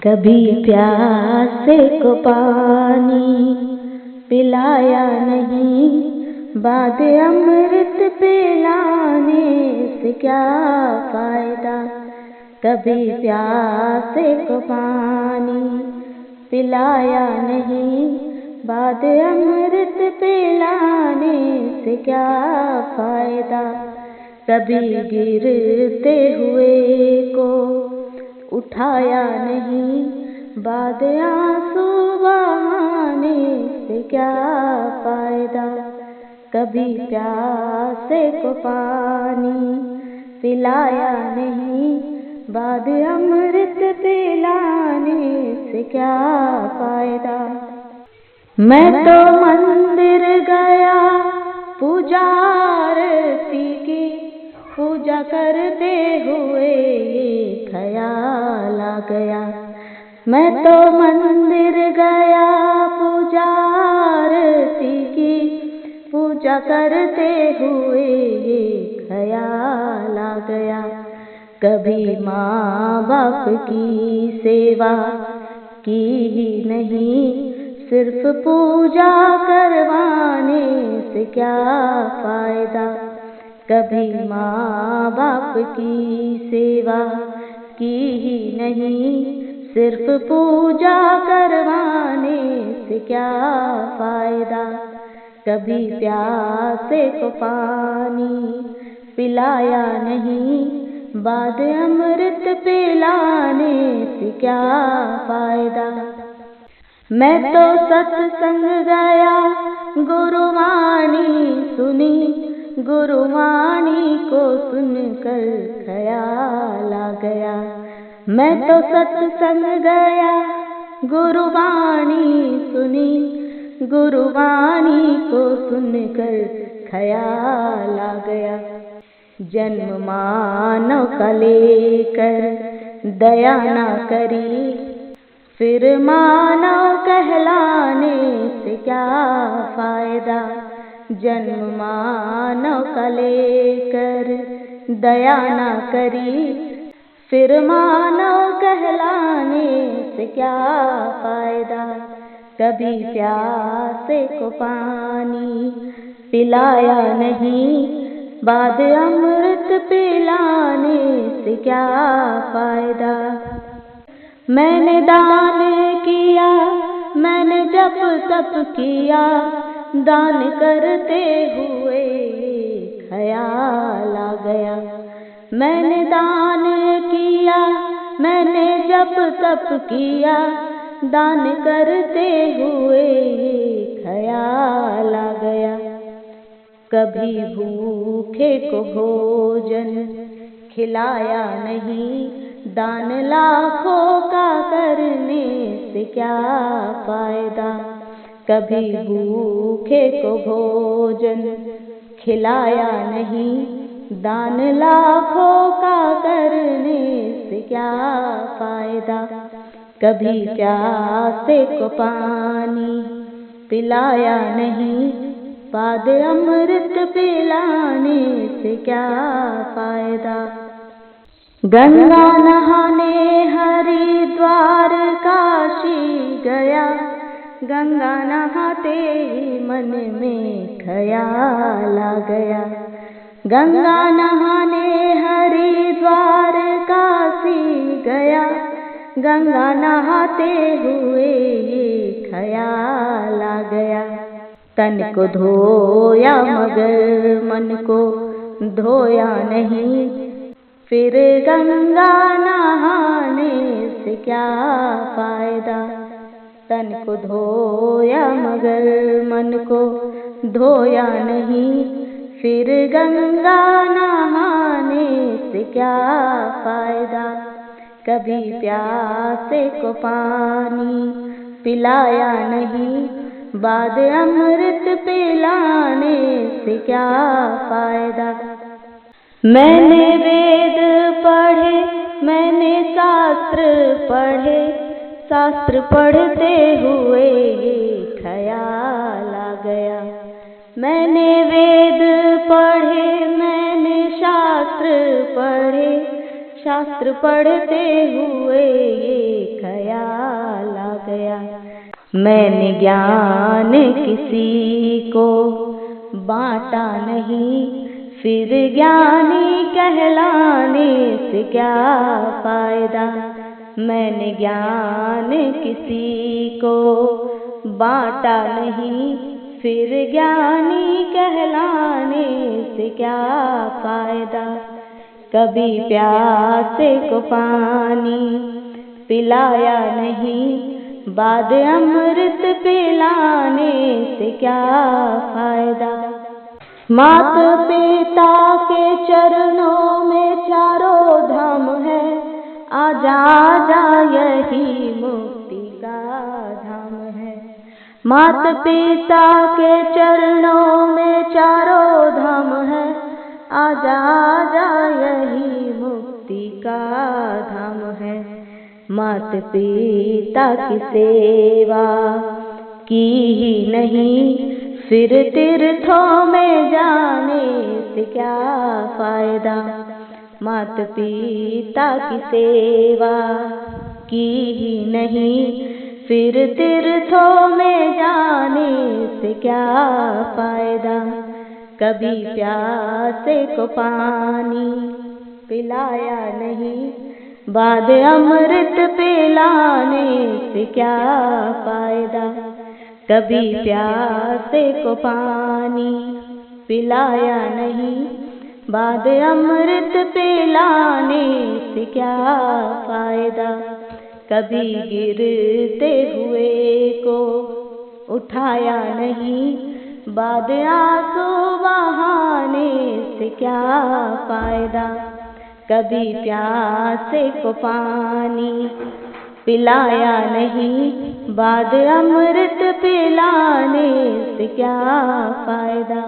कभी प्यासे को पानी पिलाया नहीं, बाद अमृत पिलाने से क्या फायदा। कभी प्यासे को पानी पिलाया नहीं, बाद अमृत पिलाने से क्या फायदा। कभी गिरते हुए को उठाया नहीं, बाद आंसू बहाने से क्या फायदा। कभी प्यासे को पानी पिलाया नहीं, बाद अमृत पिलाने से क्या फायदा। मैं तो मंदिर गया पूजा आरती की, पूजा करते हुए ख्याल आ गया। मैं तो मंदिर गया पूजा आरती की, पूजा करते हुए ख्याल आ गया। कभी माँ बाप की सेवा की ही नहीं, सिर्फ पूजा करवाने से क्या फायदा। कभी माँ बाप की सेवा की ही नहीं, सिर्फ पूजा करवाने से क्या फायदा। कभी प्यासे को पानी पिलाया नहीं, बाद अमृत पिलाने से क्या फायदा। मैं तो सत्संग गया गुरुवाणी सुनी, गुरुवाणी को सुनकर ख्याल आ गया। मैं तो सत्संग गया गुरुवाणी सुनी, गुरुवाणी को सुनकर ख्याल आ गया। जन्म मानव का लेकर दया ना करी, फिर मानव कहलाने से क्या फायदा। जन्म मानव का लेकर दया ना करी, फिर मानव कहलाने से क्या फायदा। कभी प्यासे को पानी पिलाया नहीं, बाद अमृत पिलाने से क्या फायदा। मैंने दान किया, मैंने जप तप किया, दान करते हुए ख्याल आ गया। मैंने दान किया, मैंने जप तप किया, दान करते हुए ख्याल आ गया। कभी भूखे को भोजन खिलाया नहीं, दान लाखों का करने से क्या फायदा। कभी भूखे को भोजन खिलाया नहीं, दान लाखों का करने से क्या फायदा। कभी प्यासे को पानी पिलाया नहीं, बाद अमृत पिलाने से क्या फायदा। गंगा नहाने हरिद्वार काशी गया, गंगा नहाते ही मन में ख्याल आ गया। गंगा नहाने हरिद्वार काशी गया, गंगा नहाते हुए ख्याल आ गया। तन को धोया मगर मन को धोया नहीं, फिर गंगा नहाने से क्या फायदा। तन को धोया मगर मन को धोया नहीं, फिर गंगा नहाने से क्या फायदा। कभी प्यासे को पानी पिलाया नहीं, बाद अमृत पिलाने से क्या फायदा। मैंने वेद पढ़े, मैंने शास्त्र पढ़े, शास्त्र पढ़ते हुए ख्याल आ गया। मैंने वेद पढ़े, मैंने शास्त्र पढ़े, शास्त्र पढ़ते हुए ये ख्याल मैंने ज्ञान किसी को बांटा नहीं, फिर ज्ञानी कहलाने से क्या फायदा। मैंने ज्ञान किसी को बांटा नहीं, फिर ज्ञानी कहलाने से क्या फायदा। कभी प्यासे को पानी पिलाया नहीं, बाद अमृत पिलाने से क्या फायदा। मात पिता के चरणों में चारों धाम है, आजा जा यही मुक्ति का धाम है। मात पिता के चरणों में चारों धाम है, आजा जा यही मुक्ति का धाम है। मात पिता की सेवा की ही नहीं, फिर तीर्थों में जाने से क्या फायदा। मात पिता की सेवा की ही नहीं, फिर तीर्थों में जाने से क्या फायदा। कभी प्यासे को पानी पिलाया नहीं, बाद अमृत पिलाने से क्या फायदा। कभी प्यासे को पानी पिलाया नहीं, बाद अमृत पिलाने से क्या फायदा। कभी गिरते हुए को उठाया नहीं, बाद आंसू बहाने से क्या फायदा। कभी प्यासे को पानी पिलाया नहीं, बाद अमृत पिलाने से क्या फायदा।